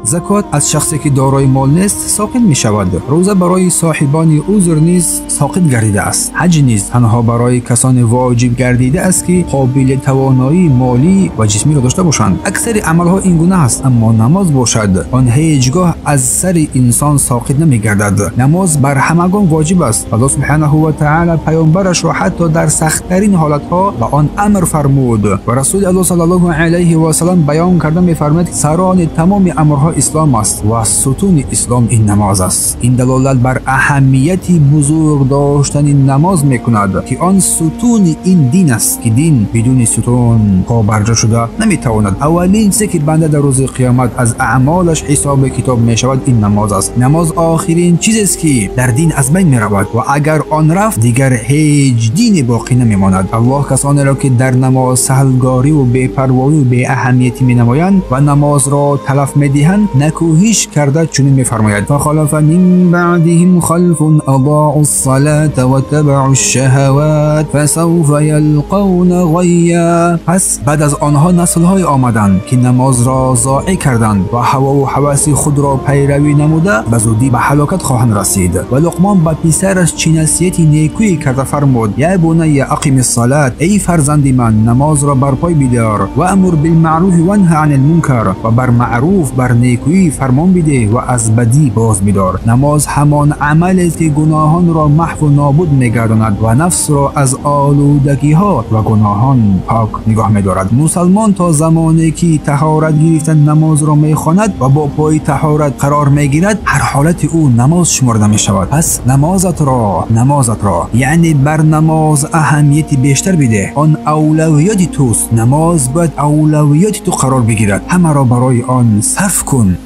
زکات از شخصی که دارای مال نیست ساقط می شود. روزه برای صاحبان عذر نیز ساقط گردیده است. حج نیز تنها برای کسان واجب گردیده است که قابل توانایی مالی و جسمی را داشته باشند. اکثر عملها این گونه است، اما نماز باشد آن هیچگاه از سر انسان ساقط نمی گردد. نماز بر همگان واجب است. الله سبحانه و تعالی پیامبرش را حتی در سخت‌ترین حالتها به آن امر فرمود و رسول الله صلی الله علیه و سلم بیان کرده می‌فرماید سران تمام امرها اسلام است و ستون اسلام این نماز است. این دلالت بر اهمیت بزرگ داشتن نماز می‌کند که آن ستون این دین است که دین بدون ستون پا برجا شده نمی‌تواند. اولین چیزی که بنده در روز قیامت از اعمالش حساب کتاب می‌شود این نماز است. نماز آخرین چیزی است که در دین از بین می‌رود و اگر آن رفت دیگر هیچ دین باقی نمی‌ماند. الله کسانی را که در نماز سهلگاری و بی‌پروایی و بی اهمیتی می‌نمایند و نماز را تلف می‌دهند نکوهش کرده چنین می‌فرماید فخلف من بعدهم خلف اضاعوا الصلاة واتبعوا الشهوات فسوف یلقون غیا. پس بعد از آنها نسل‌های آمدند که نماز را ضایع کردند و هوا و هوس خود را پیروی نموده به زودی به هلاکت خواهند رسید. و لقمان به پسرش چه نصیحت نیکویی کرده فرمود یا بنی اقیم الصلاة، ای فرزند من نماز را برپای بدار و امر بالمعروف و انه عن المنکر، و بر معروف بر نیکویی فرمان بده و از بدی باز بدار. نماز همان عمل است که گناهان را محو و نابود می‌گرداند و نفس را از آلودگی‌ها و گناهان پاک نگاه می‌دارد. مسلمان تا زمانی که طهارت گرفتن نماز را می‌خواند و با پای طهارت قرار می‌گیرد هر حالت او نماز شمرده می‌شود. پس نمازت را یعنی بر نماز اهمیت بیشتر بده. آن اولویت توست. نماز باید اولویت تو قرار بگیرد. همه را برای آن صرف کن.